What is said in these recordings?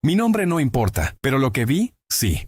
Mi nombre no importa, pero lo que vi, sí.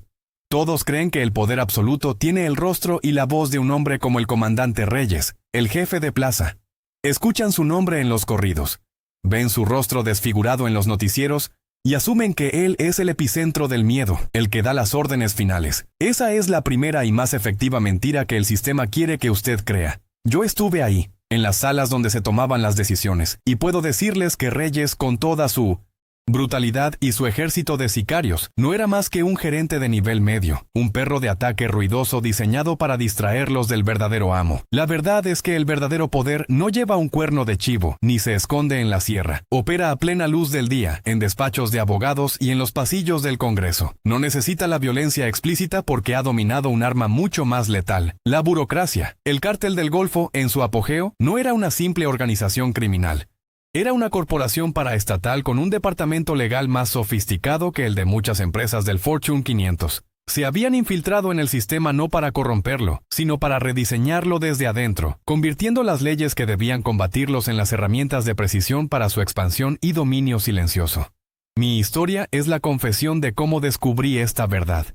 Todos creen que el poder absoluto tiene el rostro y la voz de un hombre como el comandante Reyes, el jefe de plaza. Escuchan su nombre en los corridos, ven su rostro desfigurado en los noticieros y asumen que él es el epicentro del miedo, el que da las órdenes finales. Esa es la primera y más efectiva mentira que el sistema quiere que usted crea. Yo estuve ahí, en las salas donde se tomaban las decisiones, y puedo decirles que Reyes, con toda su brutalidad y su ejército de sicarios, no era más que un gerente de nivel medio, un perro de ataque ruidoso diseñado para distraerlos del verdadero amo. La verdad es que el verdadero poder no lleva un cuerno de chivo, ni se esconde en la sierra. Opera a plena luz del día, en despachos de abogados y en los pasillos del Congreso. No necesita la violencia explícita porque ha dominado un arma mucho más letal: la burocracia. El Cártel del Golfo, en su apogeo, no era una simple organización criminal. Era una corporación paraestatal con un departamento legal más sofisticado que el de muchas empresas del Fortune 500. Se habían infiltrado en el sistema no para corromperlo, sino para rediseñarlo desde adentro, convirtiendo las leyes que debían combatirlos en las herramientas de precisión para su expansión y dominio silencioso. Mi historia es la confesión de cómo descubrí esta verdad.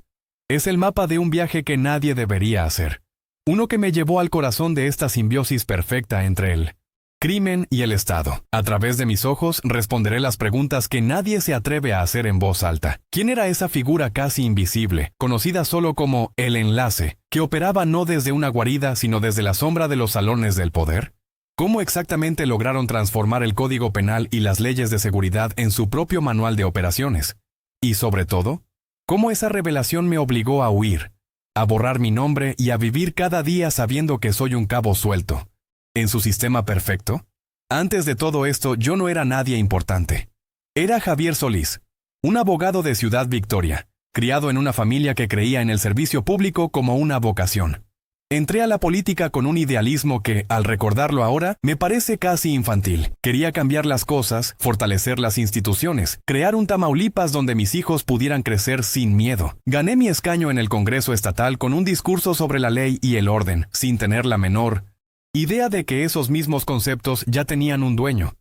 Es el mapa de un viaje que nadie debería hacer. Uno que me llevó al corazón de esta simbiosis perfecta entre él. Crimen y el Estado. A través de mis ojos responderé las preguntas que nadie se atreve a hacer en voz alta. ¿Quién era esa figura casi invisible, conocida solo como el enlace, que operaba no desde una guarida sino desde la sombra de los salones del poder? ¿Cómo exactamente lograron transformar el Código Penal y las leyes de seguridad en su propio manual de operaciones? Y sobre todo, ¿cómo esa revelación me obligó a huir, a borrar mi nombre y a vivir cada día sabiendo que soy un cabo suelto en su sistema perfecto? Antes de todo esto, yo no era nadie importante. Era Javier Solís, un abogado de Ciudad Victoria, criado en una familia que creía en el servicio público como una vocación. Entré a la política con un idealismo que, al recordarlo ahora, me parece casi infantil. Quería cambiar las cosas, fortalecer las instituciones, crear un Tamaulipas donde mis hijos pudieran crecer sin miedo. Gané mi escaño en el Congreso Estatal con un discurso sobre la ley y el orden, sin tener la menor idea de que esos mismos conceptos ya tenían un dueño,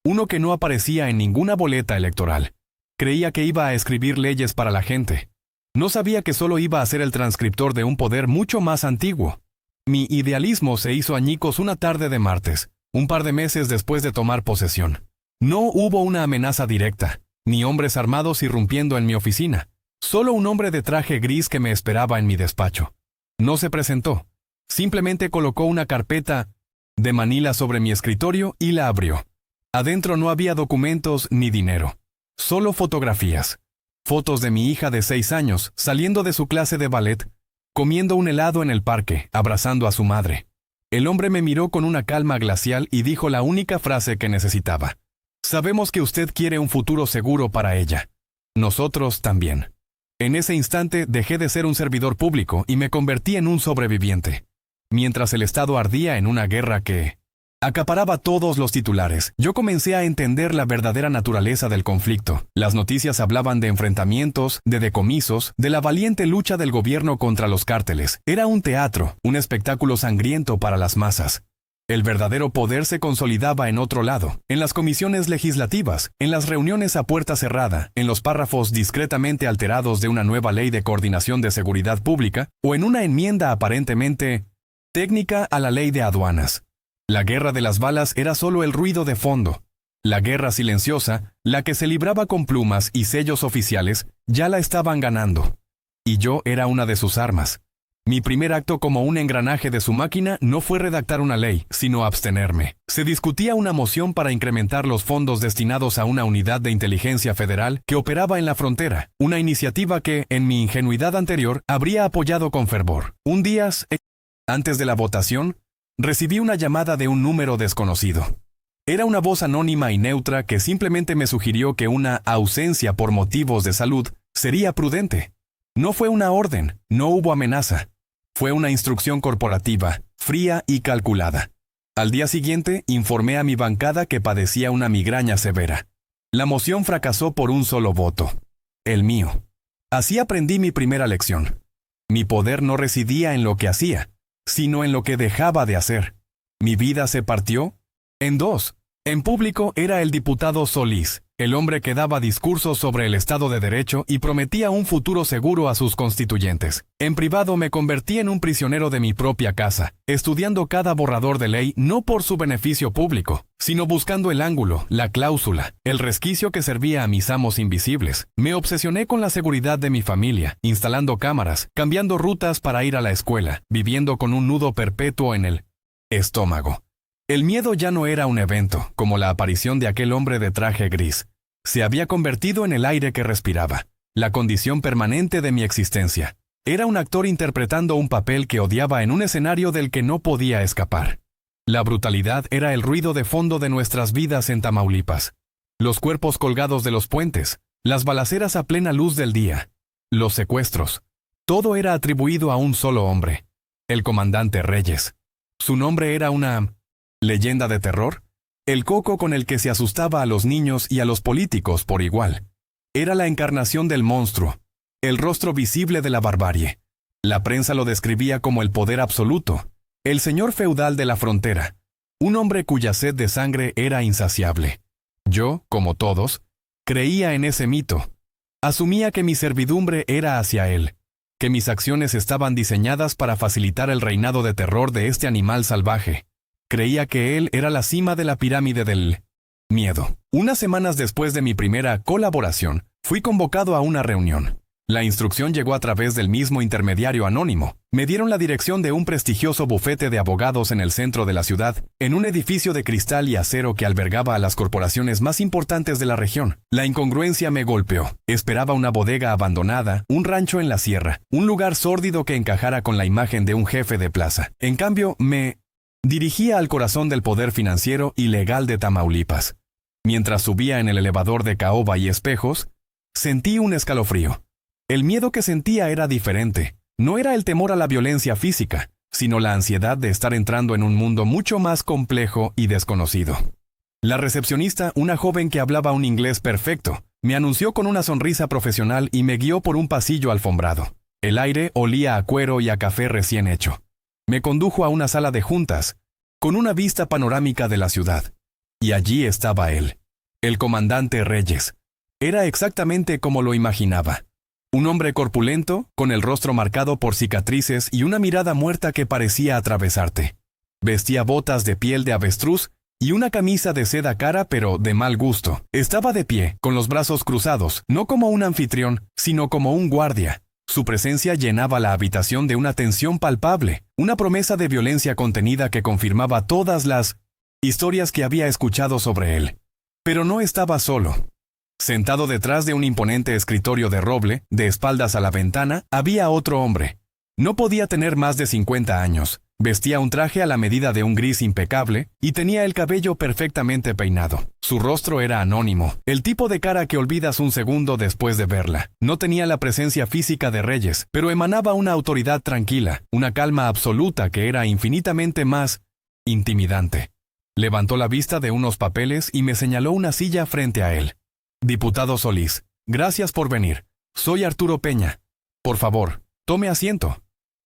uno que no aparecía en ninguna boleta electoral. Creía que iba a escribir leyes para la gente. No sabía que solo iba a ser el transcriptor de un poder mucho más antiguo. Mi idealismo se hizo añicos una tarde de martes, un par de meses después de tomar posesión. No hubo una amenaza directa, ni hombres armados irrumpiendo en mi oficina. Solo un hombre de traje gris que me esperaba en mi despacho. No se presentó. Simplemente colocó una carpeta de manila sobre mi escritorio y la abrió. Adentro no había documentos ni dinero, solo fotografías. Fotos de mi hija de 6 años saliendo de su clase de ballet, comiendo un helado en el parque, abrazando a su madre. El hombre me miró con una calma glacial y dijo la única frase que necesitaba. Sabemos que usted quiere un futuro seguro para ella. Nosotros también. En ese instante dejé de ser un servidor público y me convertí en un sobreviviente. Mientras el Estado ardía en una guerra que acaparaba todos los titulares, yo comencé a entender la verdadera naturaleza del conflicto. Las noticias hablaban de enfrentamientos, de decomisos, de la valiente lucha del gobierno contra los cárteles. Era un teatro, un espectáculo sangriento para las masas. El verdadero poder se consolidaba en otro lado, en las comisiones legislativas, en las reuniones a puerta cerrada, en los párrafos discretamente alterados de una nueva ley de coordinación de seguridad pública, o en una enmienda aparentemente técnica a la ley de aduanas. La guerra de las balas era solo el ruido de fondo. La guerra silenciosa, la que se libraba con plumas y sellos oficiales, ya la estaban ganando. Y yo era una de sus armas. Mi primer acto como un engranaje de su máquina no fue redactar una ley, sino abstenerme. Se discutía una moción para incrementar los fondos destinados a una unidad de inteligencia federal que operaba en la frontera, una iniciativa que, en mi ingenuidad anterior, habría apoyado con fervor. Un día, antes de la votación, recibí una llamada de un número desconocido. Era una voz anónima y neutra que simplemente me sugirió que una ausencia por motivos de salud sería prudente. No fue una orden, no hubo amenaza. Fue una instrucción corporativa, fría y calculada. Al día siguiente, informé a mi bancada que padecía una migraña severa. La moción fracasó por un solo voto. El mío. Así aprendí mi primera lección. Mi poder no residía en lo que hacía, sino en lo que dejaba de hacer. Mi vida se partió en dos. En público era el diputado Solís, el hombre que daba discursos sobre el Estado de Derecho y prometía un futuro seguro a sus constituyentes. En privado me convertí en un prisionero de mi propia casa, estudiando cada borrador de ley no por su beneficio público, sino buscando el ángulo, la cláusula, el resquicio que servía a mis amos invisibles. Me obsesioné con la seguridad de mi familia, instalando cámaras, cambiando rutas para ir a la escuela, viviendo con un nudo perpetuo en el estómago. El miedo ya no era un evento, como la aparición de aquel hombre de traje gris. Se había convertido en el aire que respiraba, la condición permanente de mi existencia. Era un actor interpretando un papel que odiaba en un escenario del que no podía escapar. La brutalidad era el ruido de fondo de nuestras vidas en Tamaulipas. Los cuerpos colgados de los puentes, las balaceras a plena luz del día, los secuestros. Todo era atribuido a un solo hombre, el comandante Reyes. Su nombre era una leyenda de terror, el coco con el que se asustaba a los niños y a los políticos por igual. Era la encarnación del monstruo, el rostro visible de la barbarie. La prensa lo describía como el poder absoluto, el señor feudal de la frontera, un hombre cuya sed de sangre era insaciable. Yo, como todos, creía en ese mito. Asumía que mi servidumbre era hacia él, que mis acciones estaban diseñadas para facilitar el reinado de terror de este animal salvaje. Creía que él era la cima de la pirámide del miedo. Unas semanas después de mi primera colaboración, fui convocado a una reunión. La instrucción llegó a través del mismo intermediario anónimo. Me dieron la dirección de un prestigioso bufete de abogados en el centro de la ciudad, en un edificio de cristal y acero que albergaba a las corporaciones más importantes de la región. La incongruencia me golpeó. Esperaba una bodega abandonada, un rancho en la sierra, un lugar sórdido que encajara con la imagen de un jefe de plaza. En cambio, me dirigía al corazón del poder financiero y legal de Tamaulipas. Mientras subía en el elevador de caoba y espejos, sentí un escalofrío. El miedo que sentía era diferente. No era el temor a la violencia física, sino la ansiedad de estar entrando en un mundo mucho más complejo y desconocido. La recepcionista, una joven que hablaba un inglés perfecto, me anunció con una sonrisa profesional y me guió por un pasillo alfombrado. El aire olía a cuero y a café recién hecho. Me condujo a una sala de juntas, con una vista panorámica de la ciudad. Y allí estaba él, el comandante Reyes. Era exactamente como lo imaginaba. Un hombre corpulento, con el rostro marcado por cicatrices y una mirada muerta que parecía atravesarte. Vestía botas de piel de avestruz y una camisa de seda cara pero de mal gusto. Estaba de pie, con los brazos cruzados, no como un anfitrión, sino como un guardia. Su presencia llenaba la habitación de una tensión palpable, una promesa de violencia contenida que confirmaba todas las historias que había escuchado sobre él. Pero no estaba solo. Sentado detrás de un imponente escritorio de roble, de espaldas a la ventana, había otro hombre. No podía tener más de 50 años. Vestía un traje a la medida de un gris impecable y tenía el cabello perfectamente peinado. Su rostro era anónimo, el tipo de cara que olvidas un segundo después de verla. No tenía la presencia física de Reyes, pero emanaba una autoridad tranquila, una calma absoluta que era infinitamente más intimidante. Levantó la vista de unos papeles y me señaló una silla frente a él. Diputado Solís, gracias por venir. Soy Arturo Peña. Por favor, tome asiento.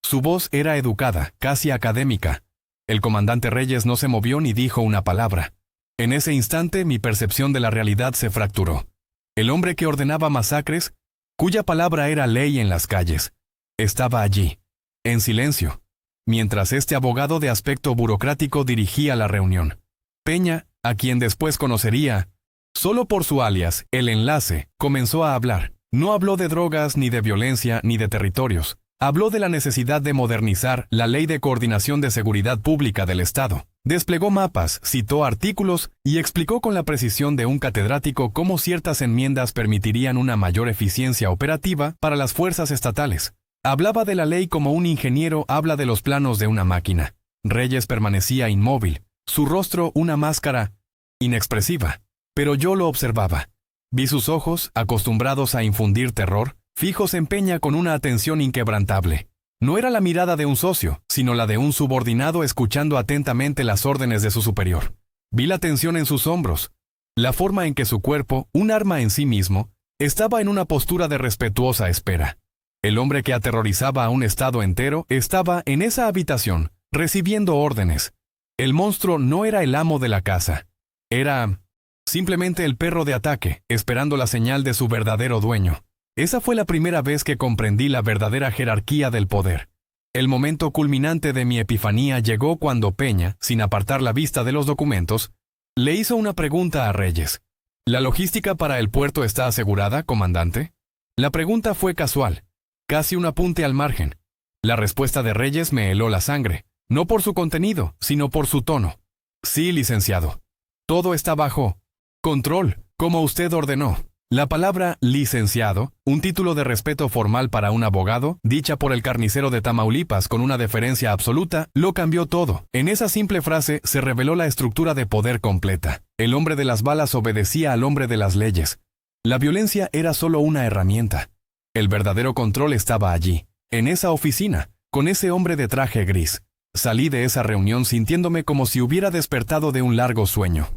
Su voz era educada, casi académica. El comandante Reyes no se movió ni dijo una palabra. En ese instante mi percepción de la realidad se fracturó. El hombre que ordenaba masacres, cuya palabra era ley en las calles, estaba allí, en silencio, mientras este abogado de aspecto burocrático dirigía la reunión. Peña, a quien después conocería, solo por su alias, el Enlace, comenzó a hablar. No habló de drogas, ni de violencia, ni de territorios. Habló de la necesidad de modernizar la Ley de Coordinación de Seguridad Pública del Estado. Desplegó mapas, citó artículos y explicó con la precisión de un catedrático cómo ciertas enmiendas permitirían una mayor eficiencia operativa para las fuerzas estatales. Hablaba de la ley como un ingeniero habla de los planos de una máquina. Reyes permanecía inmóvil, su rostro una máscara inexpresiva. Pero yo lo observaba. Vi sus ojos, acostumbrados a infundir terror, fijos en Peña con una atención inquebrantable. No era la mirada de un socio, sino la de un subordinado escuchando atentamente las órdenes de su superior. Vi la tensión en sus hombros, la forma en que su cuerpo, un arma en sí mismo, estaba en una postura de respetuosa espera. El hombre que aterrorizaba a un estado entero estaba en esa habitación, recibiendo órdenes. El monstruo no era el amo de la casa. Era Simplemente el perro de ataque, esperando la señal de su verdadero dueño. Esa fue la primera vez que comprendí la verdadera jerarquía del poder. El momento culminante de mi epifanía llegó cuando Peña, sin apartar la vista de los documentos, le hizo una pregunta a Reyes. ¿La logística para el puerto está asegurada, comandante? La pregunta fue casual, casi un apunte al margen. La respuesta de Reyes me heló la sangre, no por su contenido, sino por su tono. Sí, licenciado. Todo está bajo control, como usted ordenó. La palabra licenciado, un título de respeto formal para un abogado, dicha por el carnicero de Tamaulipas con una deferencia absoluta, lo cambió todo. En esa simple frase se reveló la estructura de poder completa. El hombre de las balas obedecía al hombre de las leyes. La violencia era solo una herramienta. El verdadero control estaba allí, en esa oficina, con ese hombre de traje gris. Salí de esa reunión sintiéndome como si hubiera despertado de un largo sueño.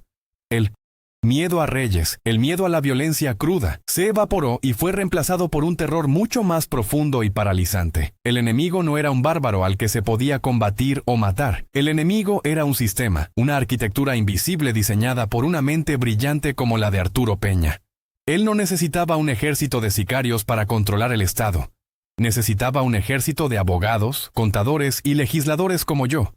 El miedo a Reyes, el miedo a la violencia cruda, se evaporó y fue reemplazado por un terror mucho más profundo y paralizante. El enemigo no era un bárbaro al que se podía combatir o matar. El enemigo era un sistema, una arquitectura invisible diseñada por una mente brillante como la de Arturo Peña. Él no necesitaba un ejército de sicarios para controlar el Estado. Necesitaba un ejército de abogados, contadores y legisladores como yo.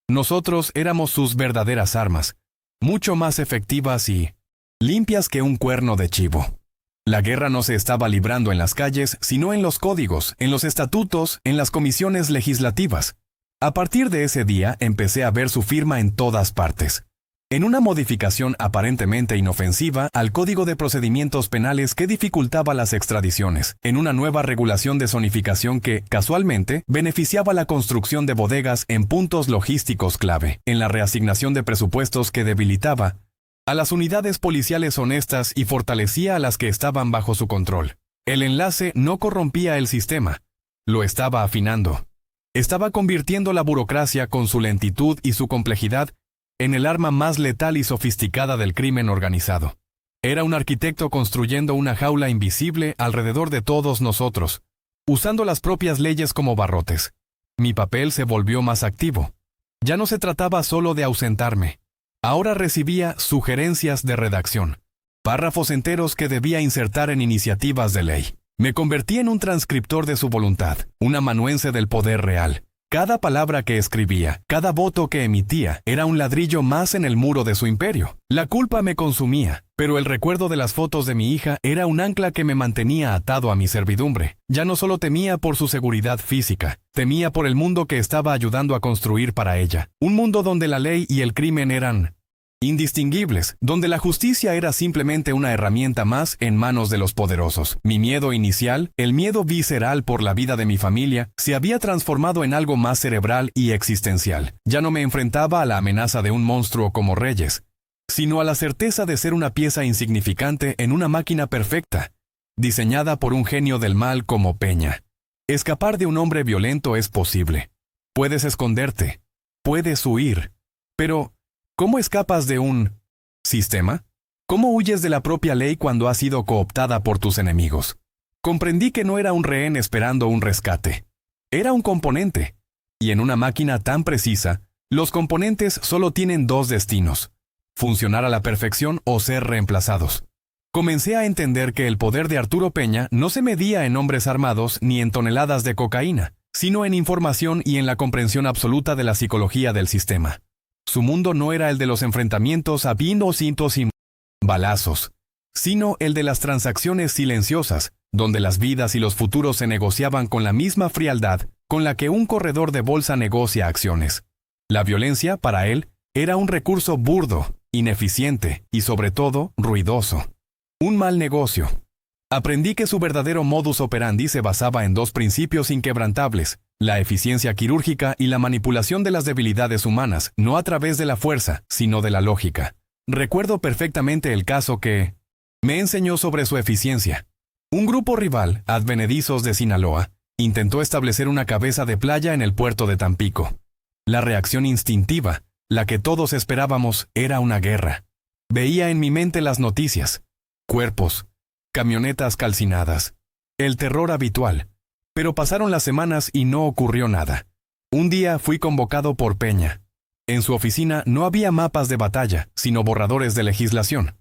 Nosotros éramos sus verdaderas armas, mucho más efectivas y limpias que un cuerno de chivo. La guerra no se estaba librando en las calles, sino en los códigos, en los estatutos, en las comisiones legislativas. A partir de ese día empecé a ver su firma en todas partes. En una modificación aparentemente inofensiva al Código de Procedimientos Penales que dificultaba las extradiciones, en una nueva regulación de zonificación que, casualmente, beneficiaba la construcción de bodegas en puntos logísticos clave, en la reasignación de presupuestos que debilitaba a las unidades policiales honestas y fortalecía a las que estaban bajo su control. El enlace no corrompía el sistema, lo estaba afinando. Estaba convirtiendo la burocracia con su lentitud y su complejidad en el arma más letal y sofisticada del crimen organizado. Era un arquitecto construyendo una jaula invisible alrededor de todos nosotros, usando las propias leyes como barrotes. Mi papel se volvió más activo. Ya no se trataba solo de ausentarme. Ahora recibía sugerencias de redacción, párrafos enteros que debía insertar en iniciativas de ley. Me convertí en un transcriptor de su voluntad, un amanuense del poder real. Cada palabra que escribía, cada voto que emitía, era un ladrillo más en el muro de su imperio. La culpa me consumía, pero el recuerdo de las fotos de mi hija era un ancla que me mantenía atado a mi servidumbre. Ya no solo temía por su seguridad física, temía por el mundo que estaba ayudando a construir para ella. Un mundo donde la ley y el crimen eran indistinguibles, donde la justicia era simplemente una herramienta más en manos de los poderosos. Mi miedo inicial, el miedo visceral por la vida de mi familia, se había transformado en algo más cerebral y existencial. Ya no me enfrentaba a la amenaza de un monstruo como Reyes, sino a la certeza de ser una pieza insignificante en una máquina perfecta, diseñada por un genio del mal como Peña. Escapar de un hombre violento es posible. Puedes esconderte, puedes huir, pero ¿cómo escapas de un sistema? ¿Cómo huyes de la propia ley cuando ha sido cooptada por tus enemigos? Comprendí que no era un rehén esperando un rescate. Era un componente. Y en una máquina tan precisa, los componentes solo tienen dos destinos: funcionar a la perfección o ser reemplazados. Comencé a entender que el poder de Arturo Peña no se medía en hombres armados ni en toneladas de cocaína, sino en información y en la comprensión absoluta de la psicología del sistema. Su mundo no era el de los enfrentamientos a vino, cintos y balazos, sino el de las transacciones silenciosas, donde las vidas y los futuros se negociaban con la misma frialdad con la que un corredor de bolsa negocia acciones. La violencia, para él, era un recurso burdo, ineficiente y, sobre todo, ruidoso. Un mal negocio. Aprendí que su verdadero modus operandi se basaba en dos principios inquebrantables: la eficiencia quirúrgica y la manipulación de las debilidades humanas, no a través de la fuerza, sino de la lógica. Recuerdo perfectamente el caso que me enseñó sobre su eficiencia. Un grupo rival, advenedizos de Sinaloa, intentó establecer una cabeza de playa en el puerto de Tampico. La reacción instintiva, la que todos esperábamos, era una guerra. Veía en mi mente las noticias: cuerpos, camionetas calcinadas, el terror habitual. Pero pasaron las semanas y no ocurrió nada. Un día fui convocado por Peña. En su oficina no había mapas de batalla, sino borradores de legislación.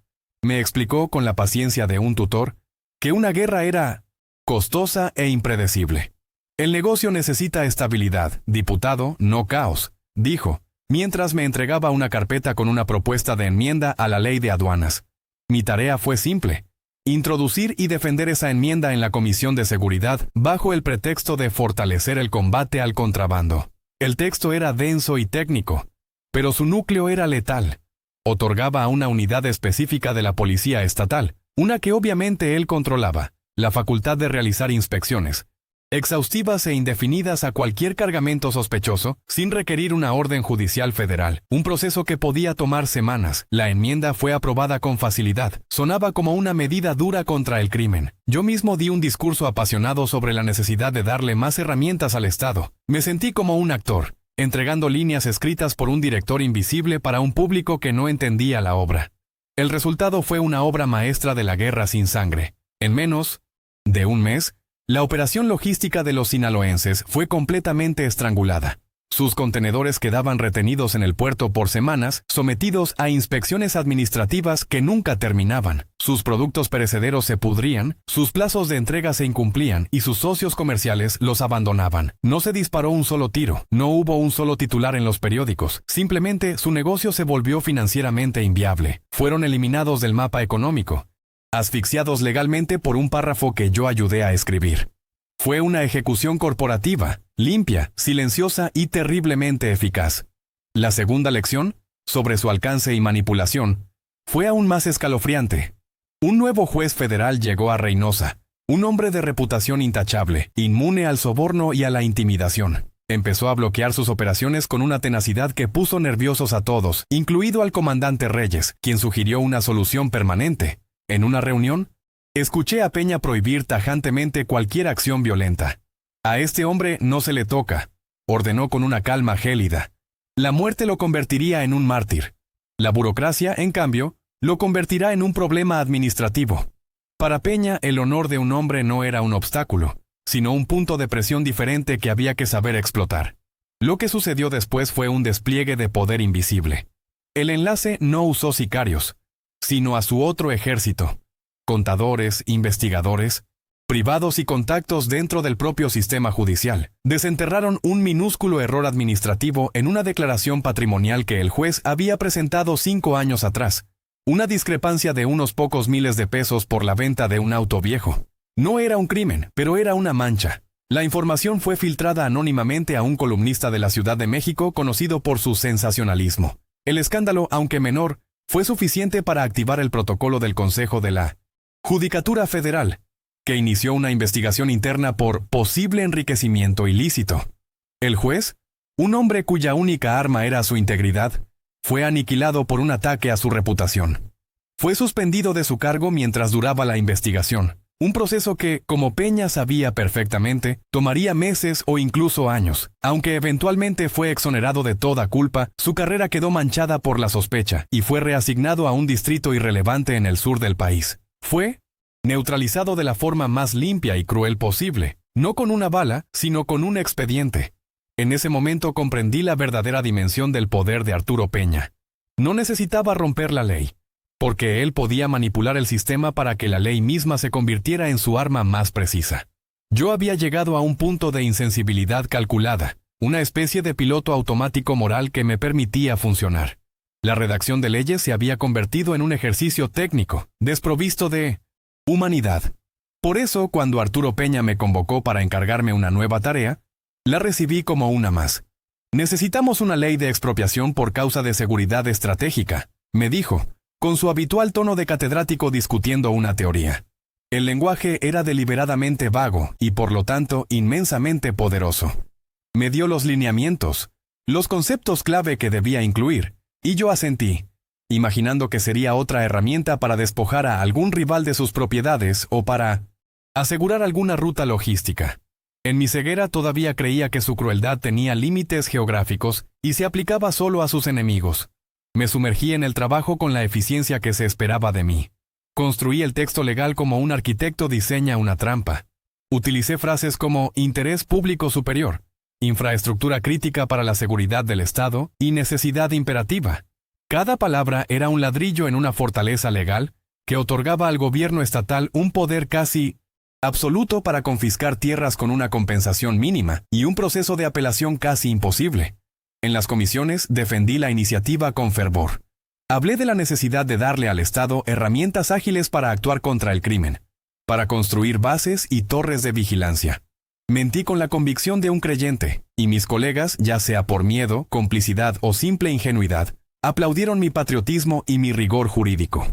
Me explicó con la paciencia de un tutor que una guerra era costosa e impredecible. El negocio necesita estabilidad, diputado, no caos, dijo, mientras me entregaba una carpeta con una propuesta de enmienda a la ley de aduanas. Mi tarea fue simple: introducir y defender esa enmienda en la Comisión de Seguridad bajo el pretexto de fortalecer el combate al contrabando. El texto era denso y técnico, pero su núcleo era letal. Otorgaba a una unidad específica de la Policía Estatal, una que obviamente él controlaba, la facultad de realizar inspecciones exhaustivas e indefinidas a cualquier cargamento sospechoso, sin requerir una orden judicial federal, un proceso que podía tomar semanas. La enmienda fue aprobada con facilidad. Sonaba como una medida dura contra el crimen. Yo mismo di un discurso apasionado sobre la necesidad de darle más herramientas al Estado. Me sentí como un actor, entregando líneas escritas por un director invisible para un público que no entendía la obra. El resultado fue una obra maestra de la guerra sin sangre. En menos de un mes, la operación logística de los sinaloenses fue completamente estrangulada. Sus contenedores quedaban retenidos en el puerto por semanas, sometidos a inspecciones administrativas que nunca terminaban. Sus productos perecederos se pudrían, sus plazos de entrega se incumplían y sus socios comerciales los abandonaban. No se disparó un solo tiro, no hubo un solo titular en los periódicos. Simplemente su negocio se volvió financieramente inviable. Fueron eliminados del mapa económico, asfixiados legalmente por un párrafo que yo ayudé a escribir. Fue una ejecución corporativa, limpia, silenciosa y terriblemente eficaz. La segunda lección, sobre su alcance y manipulación, fue aún más escalofriante. Un nuevo juez federal llegó a Reynosa, un hombre de reputación intachable, inmune al soborno y a la intimidación. Empezó a bloquear sus operaciones con una tenacidad que puso nerviosos a todos, incluido al comandante Reyes, quien sugirió una solución permanente. En una reunión, escuché a Peña prohibir tajantemente cualquier acción violenta. A este hombre no se le toca, ordenó con una calma gélida. La muerte lo convertiría en un mártir. La burocracia, en cambio, lo convertirá en un problema administrativo. Para Peña, el honor de un hombre no era un obstáculo, sino un punto de presión diferente que había que saber explotar. Lo que sucedió después fue un despliegue de poder invisible. El enlace no usó sicarios, sino a su otro ejército: contadores, investigadores, privados y contactos dentro del propio sistema judicial. Desenterraron un minúsculo error administrativo en una declaración patrimonial que el juez había presentado 5 años atrás, una discrepancia de unos pocos miles de pesos por la venta de un auto viejo. No era un crimen, pero era una mancha. La información fue filtrada anónimamente a un columnista de la Ciudad de México conocido por su sensacionalismo. El escándalo, aunque menor, fue suficiente para activar el protocolo del Consejo de la Judicatura Federal, que inició una investigación interna por posible enriquecimiento ilícito. El juez, un hombre cuya única arma era su integridad, fue aniquilado por un ataque a su reputación. Fue suspendido de su cargo mientras duraba la investigación, un proceso que, como Peña sabía perfectamente, tomaría meses o incluso años. Aunque eventualmente fue exonerado de toda culpa, su carrera quedó manchada por la sospecha y fue reasignado a un distrito irrelevante en el sur del país. Fue neutralizado de la forma más limpia y cruel posible, no con una bala, sino con un expediente. En ese momento comprendí la verdadera dimensión del poder de Arturo Peña. No necesitaba romper la ley, porque él podía manipular el sistema para que la ley misma se convirtiera en su arma más precisa. Yo había llegado a un punto de insensibilidad calculada, una especie de piloto automático moral que me permitía funcionar. La redacción de leyes se había convertido en un ejercicio técnico, desprovisto de humanidad. Por eso, cuando Arturo Peña me convocó para encargarme una nueva tarea, la recibí como una más. Necesitamos una ley de expropiación por causa de seguridad estratégica, me dijo, con su habitual tono de catedrático discutiendo una teoría. El lenguaje era deliberadamente vago y por lo tanto inmensamente poderoso. Me dio los lineamientos, los conceptos clave que debía incluir, y yo asentí, imaginando que sería otra herramienta para despojar a algún rival de sus propiedades o para asegurar alguna ruta logística. En mi ceguera todavía creía que su crueldad tenía límites geográficos y se aplicaba solo a sus enemigos. Me sumergí en el trabajo con la eficiencia que se esperaba de mí. Construí el texto legal como un arquitecto diseña una trampa. Utilicé frases como interés público superior, infraestructura crítica para la seguridad del Estado y necesidad imperativa. Cada palabra era un ladrillo en una fortaleza legal que otorgaba al gobierno estatal un poder casi absoluto para confiscar tierras con una compensación mínima y un proceso de apelación casi imposible. En las comisiones defendí la iniciativa con fervor. Hablé de la necesidad de darle al Estado herramientas ágiles para actuar contra el crimen, para construir bases y torres de vigilancia. Mentí con la convicción de un creyente, y mis colegas, ya sea por miedo, complicidad o simple ingenuidad, aplaudieron mi patriotismo y mi rigor jurídico.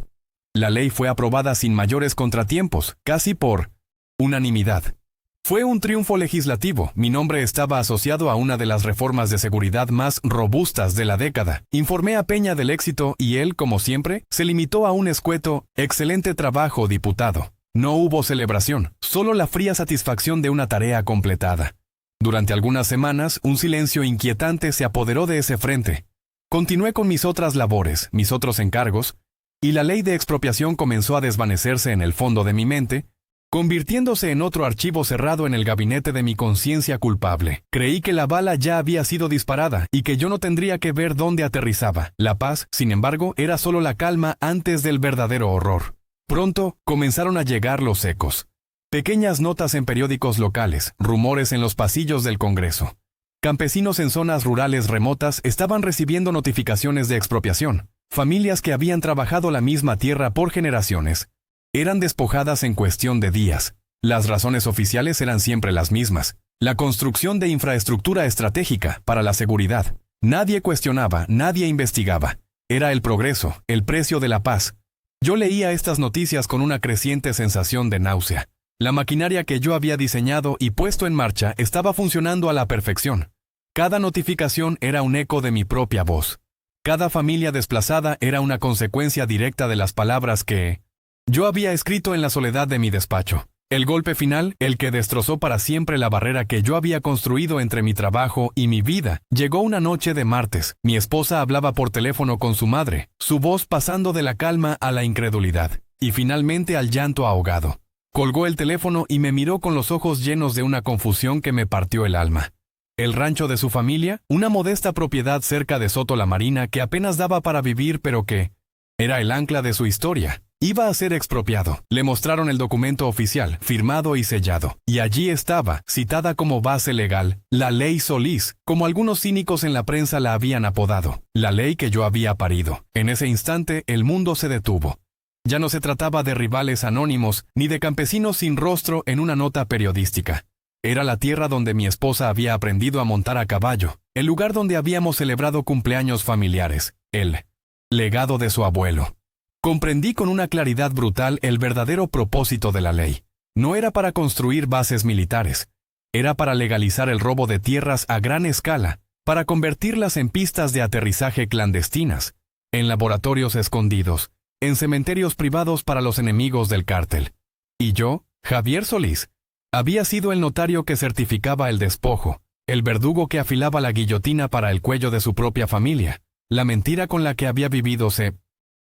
La ley fue aprobada sin mayores contratiempos, casi por unanimidad. Fue un triunfo legislativo. Mi nombre estaba asociado a una de las reformas de seguridad más robustas de la década. Informé a Peña del éxito y él, como siempre, se limitó a un escueto, excelente trabajo, diputado. No hubo celebración, solo la fría satisfacción de una tarea completada. Durante algunas semanas, un silencio inquietante se apoderó de ese frente. Continué con mis otras labores, mis otros encargos, y la ley de expropiación comenzó a desvanecerse en el fondo de mi mente, convirtiéndose en otro archivo cerrado en el gabinete de mi conciencia culpable. Creí que la bala ya había sido disparada y que yo no tendría que ver dónde aterrizaba. La paz, sin embargo, era solo la calma antes del verdadero horror. Pronto comenzaron a llegar los ecos. Pequeñas notas en periódicos locales, rumores en los pasillos del Congreso. Campesinos en zonas rurales remotas estaban recibiendo notificaciones de expropiación. Familias que habían trabajado la misma tierra por generaciones eran despojadas en cuestión de días. Las razones oficiales eran siempre las mismas. La construcción de infraestructura estratégica para la seguridad. Nadie cuestionaba, nadie investigaba. Era el progreso, el precio de la paz. Yo leía estas noticias con una creciente sensación de náusea. La maquinaria que yo había diseñado y puesto en marcha estaba funcionando a la perfección. Cada notificación era un eco de mi propia voz. Cada familia desplazada era una consecuencia directa de las palabras que yo había escrito en la soledad de mi despacho. El golpe final, el que destrozó para siempre la barrera que yo había construido entre mi trabajo y mi vida, llegó una noche de martes. Mi esposa hablaba por teléfono con su madre, su voz pasando de la calma a la incredulidad, y finalmente al llanto ahogado. Colgó el teléfono y me miró con los ojos llenos de una confusión que me partió el alma. El rancho de su familia, una modesta propiedad cerca de Soto la Marina que apenas daba para vivir pero que era el ancla de su historia. Iba a ser expropiado. Le mostraron el documento oficial, firmado y sellado. Y allí estaba, citada como base legal, la Ley Solís, como algunos cínicos en la prensa la habían apodado. La ley que yo había parido. En ese instante, el mundo se detuvo. Ya no se trataba de rivales anónimos, ni de campesinos sin rostro en una nota periodística. Era la tierra donde mi esposa había aprendido a montar a caballo, el lugar donde habíamos celebrado cumpleaños familiares, el legado de su abuelo. Comprendí con una claridad brutal el verdadero propósito de la ley. No era para construir bases militares. Era para legalizar el robo de tierras a gran escala, para convertirlas en pistas de aterrizaje clandestinas, en laboratorios escondidos, en cementerios privados para los enemigos del cártel. Y yo, Javier Solís, había sido el notario que certificaba el despojo, el verdugo que afilaba la guillotina para el cuello de su propia familia. La mentira con la que había vivido se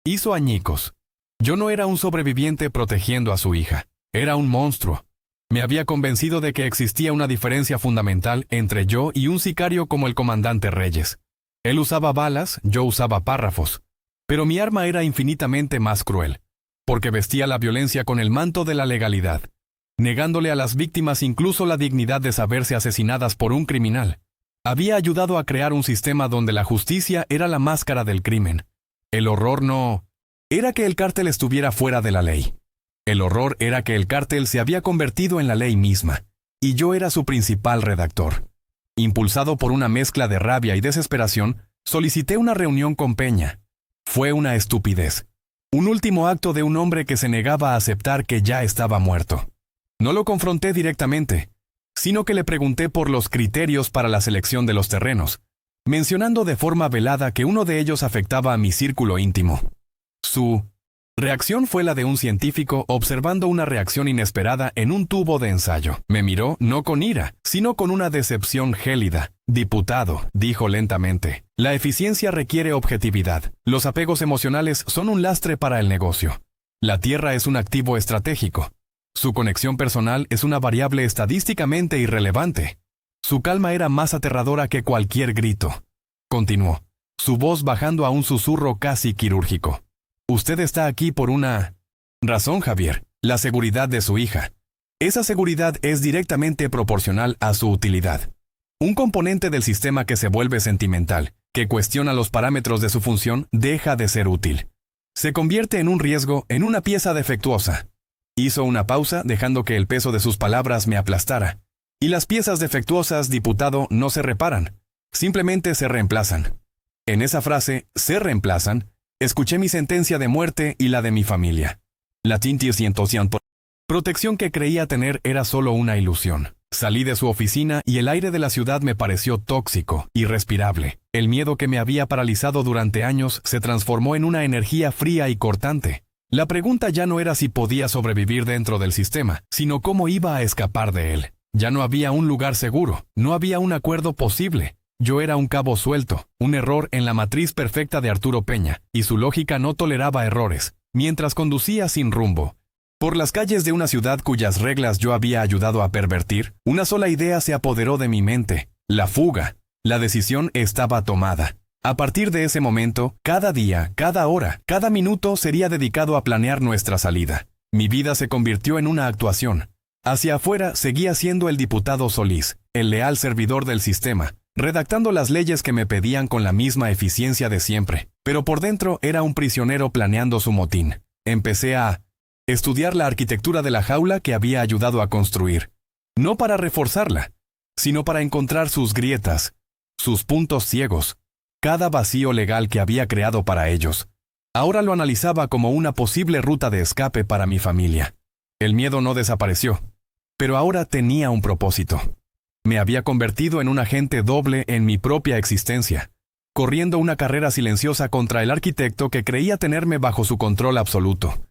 hizo añicos. Yo no era un sobreviviente protegiendo a su hija. Era un monstruo. Me había convencido de que existía una diferencia fundamental entre yo y un sicario como el comandante Reyes. Él usaba balas, yo usaba párrafos. Pero mi arma era infinitamente más cruel, porque vestía la violencia con el manto de la legalidad, negándole a las víctimas incluso la dignidad de saberse asesinadas por un criminal. Había ayudado a crear un sistema donde la justicia era la máscara del crimen. El horror no era que el cártel estuviera fuera de la ley. El horror era que el cártel se había convertido en la ley misma, y yo era su principal redactor. Impulsado por una mezcla de rabia y desesperación, solicité una reunión con Peña. Fue una estupidez. Un último acto de un hombre que se negaba a aceptar que ya estaba muerto. No lo confronté directamente, sino que le pregunté por los criterios para la selección de los terrenos, mencionando de forma velada que uno de ellos afectaba a mi círculo íntimo. Su reacción fue la de un científico observando una reacción inesperada en un tubo de ensayo. Me miró no con ira, sino con una decepción gélida. «Diputado», dijo lentamente, «la eficiencia requiere objetividad. Los apegos emocionales son un lastre para el negocio. La tierra es un activo estratégico. Su conexión personal es una variable estadísticamente irrelevante». Su calma era más aterradora que cualquier grito. Continuó, su voz bajando a un susurro casi quirúrgico. «Usted está aquí por una Razón, Javier, la seguridad de su hija. Esa seguridad es directamente proporcional a su utilidad. Un componente del sistema que se vuelve sentimental, que cuestiona los parámetros de su función, deja de ser útil. Se convierte en un riesgo, en una pieza defectuosa. Hizo una pausa, dejando que el peso de sus palabras me aplastara. Y las piezas defectuosas, diputado, no se reparan. Simplemente se reemplazan. En esa frase, se reemplazan, escuché mi sentencia de muerte y la de mi familia. La protección que creía tener era solo una ilusión. Salí de su oficina y el aire de la ciudad me pareció tóxico, irrespirable. El miedo que me había paralizado durante años se transformó en una energía fría y cortante. La pregunta ya no era si podía sobrevivir dentro del sistema, sino cómo iba a escapar de él. Ya no había un lugar seguro, no había un acuerdo posible. Yo era un cabo suelto, un error en la matriz perfecta de Arturo Peña, y su lógica no toleraba errores. Mientras conducía sin rumbo por las calles de una ciudad cuyas reglas yo había ayudado a pervertir, una sola idea se apoderó de mi mente: la fuga. La decisión estaba tomada. A partir de ese momento, cada día, cada hora, cada minuto sería dedicado a planear nuestra salida. Mi vida se convirtió en una actuación. Hacia afuera seguía siendo el diputado Solís, el leal servidor del sistema, redactando las leyes que me pedían con la misma eficiencia de siempre. Pero por dentro era un prisionero planeando su motín. Empecé a estudiar la arquitectura de la jaula que había ayudado a construir. No para reforzarla, sino para encontrar sus grietas, sus puntos ciegos, cada vacío legal que había creado para ellos. Ahora lo analizaba como una posible ruta de escape para mi familia. El miedo no desapareció, pero ahora tenía un propósito. Me había convertido en un agente doble en mi propia existencia, corriendo una carrera silenciosa contra el arquitecto que creía tenerme bajo su control absoluto.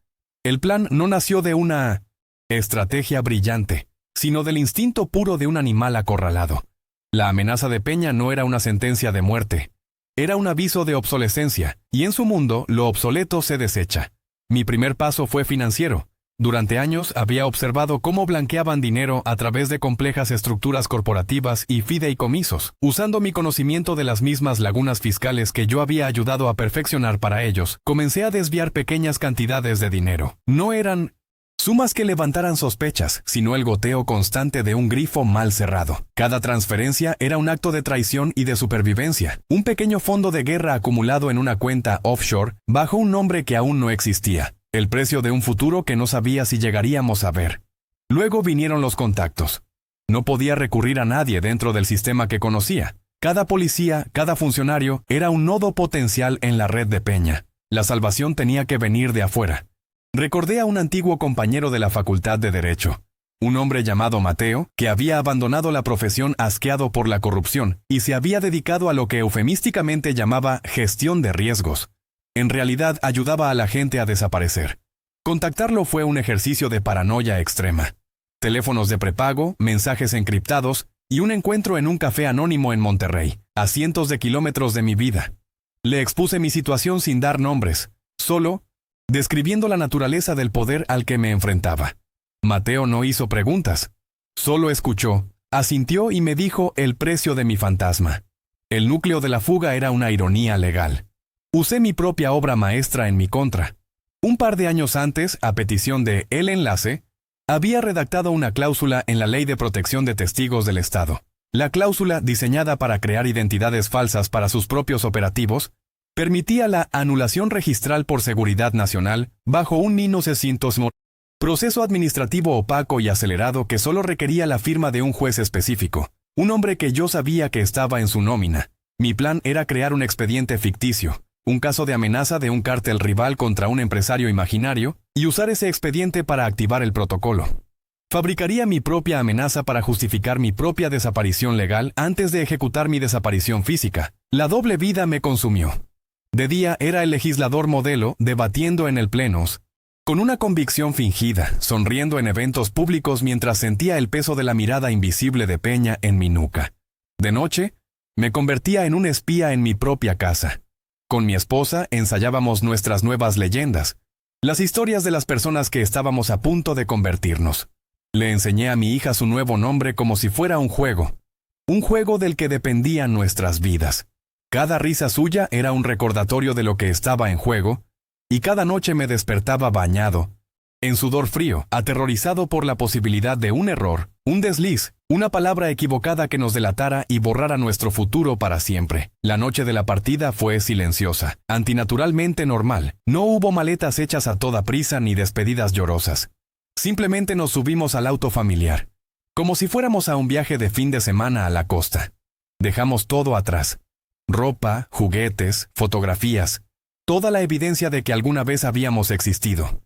El plan no nació de una estrategia brillante, sino del instinto puro de un animal acorralado. La amenaza de Peña no era una sentencia de muerte, era un aviso de obsolescencia, y en su mundo lo obsoleto se desecha. Mi primer paso fue financiero. Durante años había observado cómo blanqueaban dinero a través de complejas estructuras corporativas y fideicomisos. Usando mi conocimiento de las mismas lagunas fiscales que yo había ayudado a perfeccionar para ellos, comencé a desviar pequeñas cantidades de dinero. No eran sumas que levantaran sospechas, sino el goteo constante de un grifo mal cerrado. Cada transferencia era un acto de traición y de supervivencia, un pequeño fondo de guerra acumulado en una cuenta offshore bajo un nombre que aún no existía. El precio de un futuro que no sabía si llegaríamos a ver. Luego vinieron los contactos. No podía recurrir a nadie dentro del sistema que conocía. Cada policía, cada funcionario, era un nodo potencial en la red de Peña. La salvación tenía que venir de afuera. Recordé a un antiguo compañero de la Facultad de Derecho, un hombre llamado Mateo, que había abandonado la profesión asqueado por la corrupción y se había dedicado a lo que eufemísticamente llamaba gestión de riesgos. En realidad ayudaba a la gente a desaparecer. Contactarlo fue un ejercicio de paranoia extrema. Teléfonos de prepago, mensajes encriptados y un encuentro en un café anónimo en Monterrey, a cientos de kilómetros de mi vida. Le expuse mi situación sin dar nombres, solo describiendo la naturaleza del poder al que me enfrentaba. Mateo no hizo preguntas, solo escuchó, asintió y me dijo el precio de mi fantasma. El núcleo de la fuga era una ironía legal. Usé mi propia obra maestra en mi contra. Un par de años antes, a petición de El Enlace, había redactado una cláusula en la Ley de Protección de Testigos del Estado. La cláusula, diseñada para crear identidades falsas para sus propios operativos, permitía la anulación registral por seguridad nacional bajo un 1900 proceso administrativo opaco y acelerado que solo requería la firma de un juez específico, un hombre que yo sabía que estaba en su nómina. Mi plan era crear un expediente ficticio, un caso de amenaza de un cártel rival contra un empresario imaginario, y usar ese expediente para activar el protocolo. Fabricaría mi propia amenaza para justificar mi propia desaparición legal antes de ejecutar mi desaparición física. La doble vida me consumió. De día era el legislador modelo debatiendo en el plenos, con una convicción fingida, sonriendo en eventos públicos mientras sentía el peso de la mirada invisible de Peña en mi nuca. De noche, me convertía en un espía en mi propia casa. Con mi esposa ensayábamos nuestras nuevas leyendas, las historias de las personas que estábamos a punto de convertirnos. Le enseñé a mi hija su nuevo nombre como si fuera un juego del que dependían nuestras vidas. Cada risa suya era un recordatorio de lo que estaba en juego, y cada noche me despertaba bañado, En sudor frío, aterrorizado por la posibilidad de un error, un desliz, una palabra equivocada que nos delatara y borrara nuestro futuro para siempre. La noche de la partida fue silenciosa, antinaturalmente normal. No hubo maletas hechas a toda prisa ni despedidas llorosas. Simplemente nos subimos al auto familiar, como si fuéramos a un viaje de fin de semana a la costa. Dejamos todo atrás. Ropa, juguetes, fotografías, toda la evidencia de que alguna vez habíamos existido.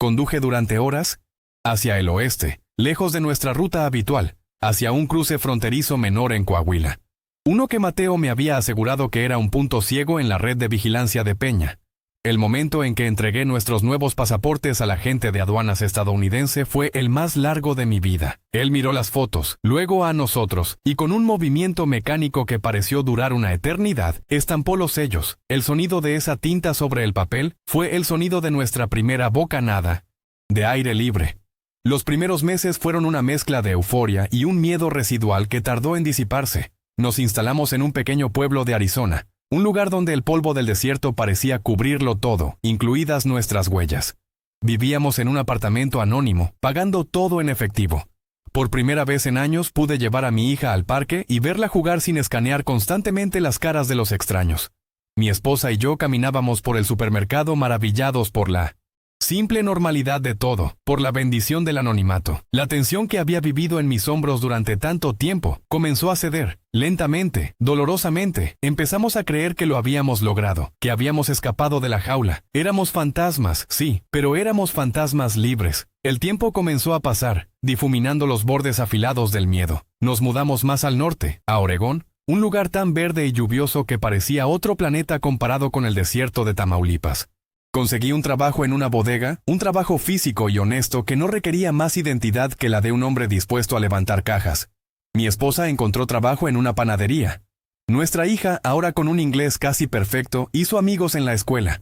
Conduje durante horas hacia el oeste, lejos de nuestra ruta habitual, hacia un cruce fronterizo menor en Coahuila. Uno que Mateo me había asegurado que era un punto ciego en la red de vigilancia de Peña. El momento en que entregué nuestros nuevos pasaportes al agente de aduanas estadounidense fue el más largo de mi vida. Él miró las fotos, luego a nosotros, y con un movimiento mecánico que pareció durar una eternidad, estampó los sellos. El sonido de esa tinta sobre el papel fue el sonido de nuestra primera bocanada de aire libre. Los primeros meses fueron una mezcla de euforia y un miedo residual que tardó en disiparse. Nos instalamos en un pequeño pueblo de Arizona, un lugar donde el polvo del desierto parecía cubrirlo todo, incluidas nuestras huellas. Vivíamos en un apartamento anónimo, pagando todo en efectivo. Por primera vez en años pude llevar a mi hija al parque y verla jugar sin escanear constantemente las caras de los extraños. Mi esposa y yo caminábamos por el supermercado maravillados por la simple normalidad de todo, por la bendición del anonimato. La tensión que había vivido en mis hombros durante tanto tiempo comenzó a ceder. Lentamente, dolorosamente, empezamos a creer que lo habíamos logrado, que habíamos escapado de la jaula. Éramos fantasmas, sí, pero éramos fantasmas libres. El tiempo comenzó a pasar, difuminando los bordes afilados del miedo. Nos mudamos más al norte, a Oregón, un lugar tan verde y lluvioso que parecía otro planeta comparado con el desierto de Tamaulipas. Conseguí un trabajo en una bodega, un trabajo físico y honesto que no requería más identidad que la de un hombre dispuesto a levantar cajas. Mi esposa encontró trabajo en una panadería. Nuestra hija, ahora con un inglés casi perfecto, hizo amigos en la escuela.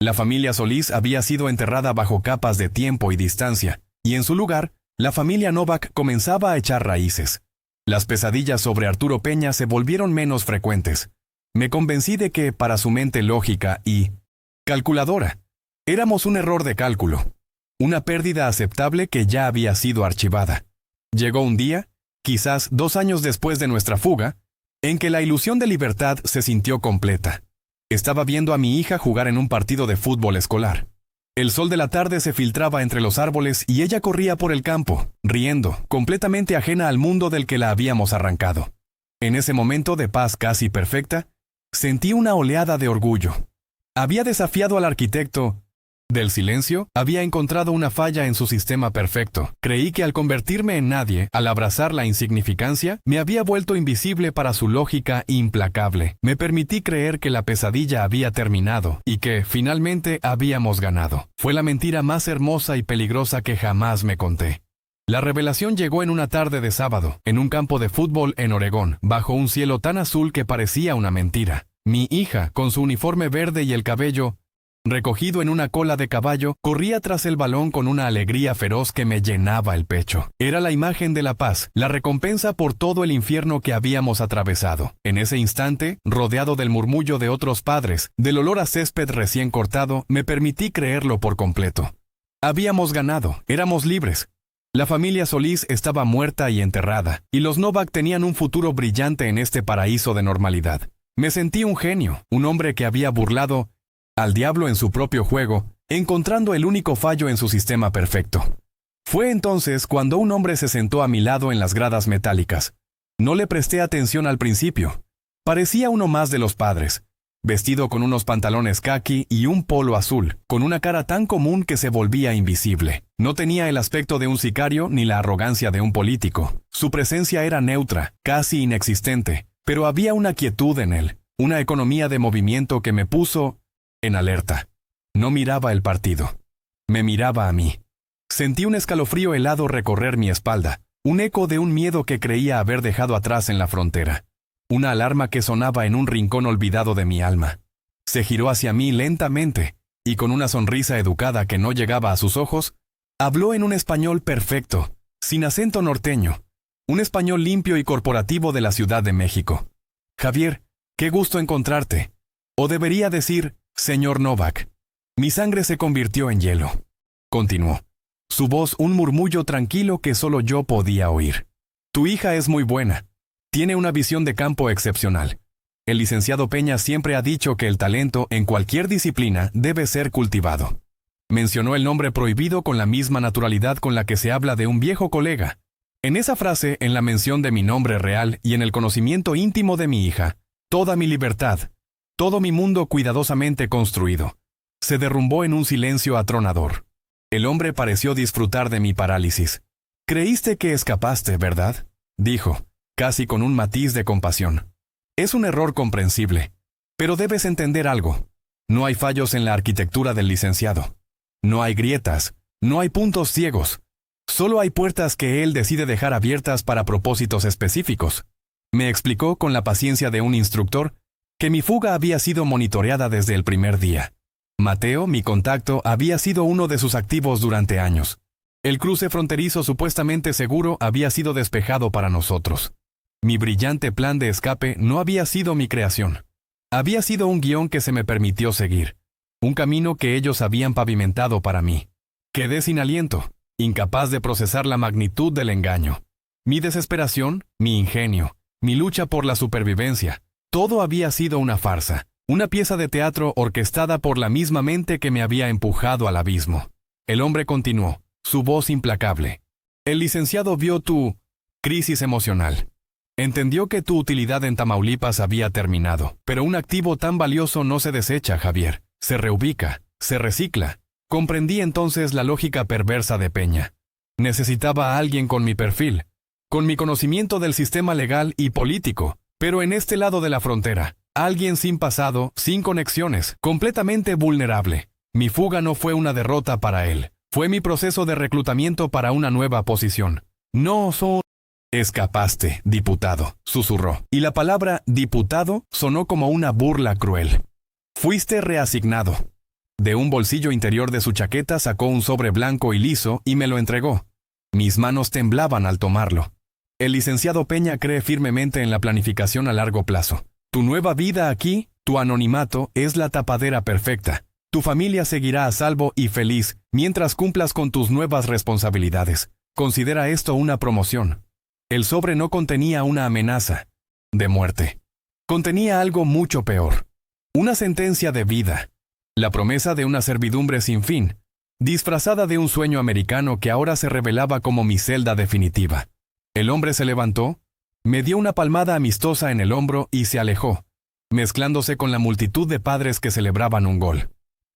La familia Solís había sido enterrada bajo capas de tiempo y distancia, y en su lugar, la familia Novak comenzaba a echar raíces. Las pesadillas sobre Arturo Peña se volvieron menos frecuentes. Me convencí de que, para su mente lógica y calculadora, éramos un error de cálculo, una pérdida aceptable que ya había sido archivada. Llegó un día, quizás 2 años después de nuestra fuga, en que la ilusión de libertad se sintió completa. Estaba viendo a mi hija jugar en un partido de fútbol escolar. El sol de la tarde se filtraba entre los árboles y ella corría por el campo, riendo, completamente ajena al mundo del que la habíamos arrancado. En ese momento de paz casi perfecta, sentí una oleada de orgullo. Había desafiado al arquitecto del silencio, había encontrado una falla en su sistema perfecto. Creí que al convertirme en nadie, al abrazar la insignificancia, me había vuelto invisible para su lógica implacable. Me permití creer que la pesadilla había terminado y que, finalmente, habíamos ganado. Fue la mentira más hermosa y peligrosa que jamás me conté. La revelación llegó en una tarde de sábado, en un campo de fútbol en Oregón, bajo un cielo tan azul que parecía una mentira. Mi hija, con su uniforme verde y el cabello recogido en una cola de caballo, corría tras el balón con una alegría feroz que me llenaba el pecho. Era la imagen de la paz, la recompensa por todo el infierno que habíamos atravesado. En ese instante, rodeado del murmullo de otros padres, del olor a césped recién cortado, me permití creerlo por completo. Habíamos ganado, éramos libres. La familia Solís estaba muerta y enterrada, y los Novak tenían un futuro brillante en este paraíso de normalidad. Me sentí un genio, un hombre que había burlado al diablo en su propio juego, encontrando el único fallo en su sistema perfecto. Fue entonces cuando un hombre se sentó a mi lado en las gradas metálicas. No le presté atención al principio. Parecía uno más de los padres, vestido con unos pantalones caqui y un polo azul, con una cara tan común que se volvía invisible. No tenía el aspecto de un sicario ni la arrogancia de un político. Su presencia era neutra, casi inexistente. Pero había una quietud en él, una economía de movimiento que me puso en alerta. No miraba el partido. Me miraba a mí. Sentí un escalofrío helado recorrer mi espalda, un eco de un miedo que creía haber dejado atrás en la frontera. Una alarma que sonaba en un rincón olvidado de mi alma. Se giró hacia mí lentamente, y con una sonrisa educada que no llegaba a sus ojos, habló en un español perfecto, sin acento norteño. Un español limpio y corporativo de la Ciudad de México. Javier, qué gusto encontrarte. O debería decir, señor Novak. Mi sangre se convirtió en hielo. Continuó. Su voz un murmullo tranquilo que solo yo podía oír. Tu hija es muy buena. Tiene una visión de campo excepcional. El licenciado Peña siempre ha dicho que el talento en cualquier disciplina debe ser cultivado. Mencionó el nombre prohibido con la misma naturalidad con la que se habla de un viejo colega. En esa frase, en la mención de mi nombre real y en el conocimiento íntimo de mi hija, toda mi libertad, todo mi mundo cuidadosamente construido, se derrumbó en un silencio atronador. El hombre pareció disfrutar de mi parálisis. «Creíste que escapaste, ¿verdad?», dijo, casi con un matiz de compasión. «Es un error comprensible. Pero debes entender algo. No hay fallos en la arquitectura del licenciado. No hay grietas, no hay puntos ciegos. Solo hay puertas que él decide dejar abiertas para propósitos específicos». Me explicó con la paciencia de un instructor que mi fuga había sido monitoreada desde el primer día. Mateo, mi contacto, había sido uno de sus activos durante años. El cruce fronterizo supuestamente seguro había sido despejado para nosotros. Mi brillante plan de escape no había sido mi creación. Había sido un guión que se me permitió seguir. Un camino que ellos habían pavimentado para mí. Quedé sin aliento, incapaz de procesar la magnitud del engaño. Mi desesperación, mi ingenio, mi lucha por la supervivencia, todo había sido una farsa. Una pieza de teatro orquestada por la misma mente que me había empujado al abismo. El hombre continuó, su voz implacable. El licenciado vio tu crisis emocional. Entendió que tu utilidad en Tamaulipas había terminado. Pero un activo tan valioso no se desecha, Javier. Se reubica, se recicla. Comprendí entonces la lógica perversa de Peña. Necesitaba a alguien con mi perfil, con mi conocimiento del sistema legal y político, pero en este lado de la frontera. Alguien sin pasado, sin conexiones, completamente vulnerable. Mi fuga no fue una derrota para él. Fue mi proceso de reclutamiento para una nueva posición. No soy... Escapaste, diputado, susurró. Y la palabra diputado sonó como una burla cruel. Fuiste reasignado. De un bolsillo interior de su chaqueta sacó un sobre blanco y liso y me lo entregó. Mis manos temblaban al tomarlo. El licenciado Peña cree firmemente en la planificación a largo plazo. Tu nueva vida aquí, tu anonimato, es la tapadera perfecta. Tu familia seguirá a salvo y feliz mientras cumplas con tus nuevas responsabilidades. Considera esto una promoción. El sobre no contenía una amenaza de muerte. Contenía algo mucho peor. Una sentencia de vida. La promesa de una servidumbre sin fin, disfrazada de un sueño americano que ahora se revelaba como mi celda definitiva. El hombre se levantó, me dio una palmada amistosa en el hombro y se alejó, mezclándose con la multitud de padres que celebraban un gol.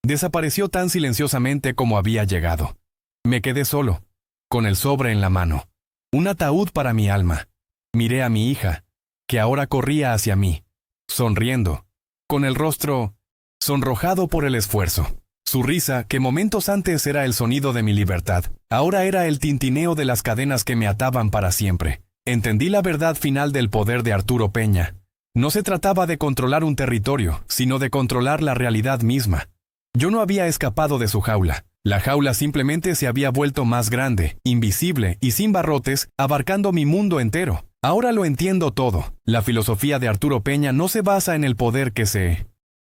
Desapareció tan silenciosamente como había llegado. Me quedé solo, con el sobre en la mano. Un ataúd para mi alma. Miré a mi hija, que ahora corría hacia mí, sonriendo, con el rostro sonrojado por el esfuerzo. Su risa, que momentos antes era el sonido de mi libertad, ahora era el tintineo de las cadenas que me ataban para siempre. Entendí la verdad final del poder de Arturo Peña. No se trataba de controlar un territorio, sino de controlar la realidad misma. Yo no había escapado de su jaula. La jaula simplemente se había vuelto más grande, invisible y sin barrotes, abarcando mi mundo entero. Ahora lo entiendo todo. La filosofía de Arturo Peña no se basa en el poder que se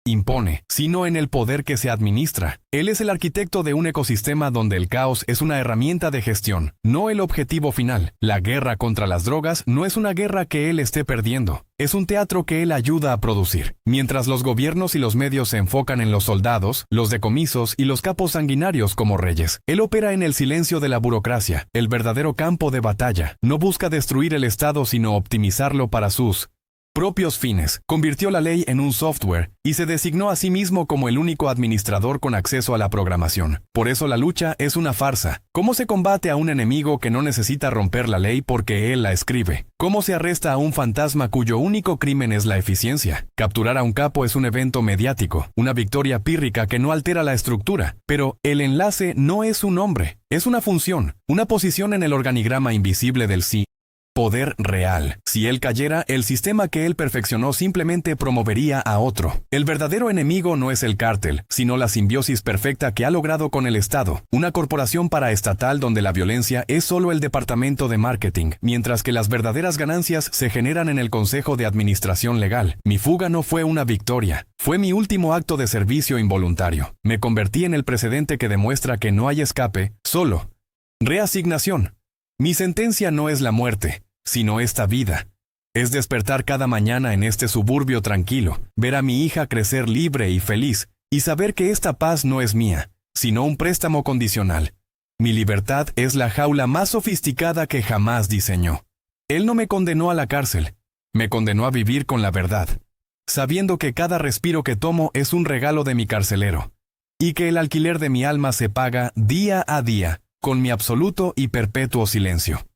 impone, sino en el poder que se administra. Él es el arquitecto de un ecosistema donde el caos es una herramienta de gestión, no el objetivo final. La guerra contra las drogas no es una guerra que él esté perdiendo, es un teatro que él ayuda a producir. Mientras los gobiernos y los medios se enfocan en los soldados, los decomisos y los capos sanguinarios como reyes, él opera en el silencio de la burocracia. El verdadero campo de batalla no busca destruir el Estado sino optimizarlo para sus propios fines. Convirtió la ley en un software y se designó a sí mismo como el único administrador con acceso a la programación. Por eso la lucha es una farsa. ¿Cómo se combate a un enemigo que no necesita romper la ley porque él la escribe? ¿Cómo se arresta a un fantasma cuyo único crimen es la eficiencia? Capturar a un capo es un evento mediático, una victoria pírrica que no altera la estructura. Pero el enlace no es un nombre, es una función, una posición en el organigrama invisible del sí. Poder real. Si él cayera, el sistema que él perfeccionó simplemente promovería a otro. El verdadero enemigo no es el cártel, sino la simbiosis perfecta que ha logrado con el Estado, una corporación paraestatal donde la violencia es solo el departamento de marketing, mientras que las verdaderas ganancias se generan en el Consejo de Administración Legal. Mi fuga no fue una victoria, fue mi último acto de servicio involuntario. Me convertí en el precedente que demuestra que no hay escape, solo Reasignación. Mi sentencia no es la muerte, sino esta vida. Es despertar cada mañana en este suburbio tranquilo, ver a mi hija crecer libre y feliz, y saber que esta paz no es mía, sino un préstamo condicional. Mi libertad es la jaula más sofisticada que jamás diseñó. Él no me condenó a la cárcel, me condenó a vivir con la verdad, sabiendo que cada respiro que tomo es un regalo de mi carcelero, y que el alquiler de mi alma se paga día a día, con mi absoluto y perpetuo silencio.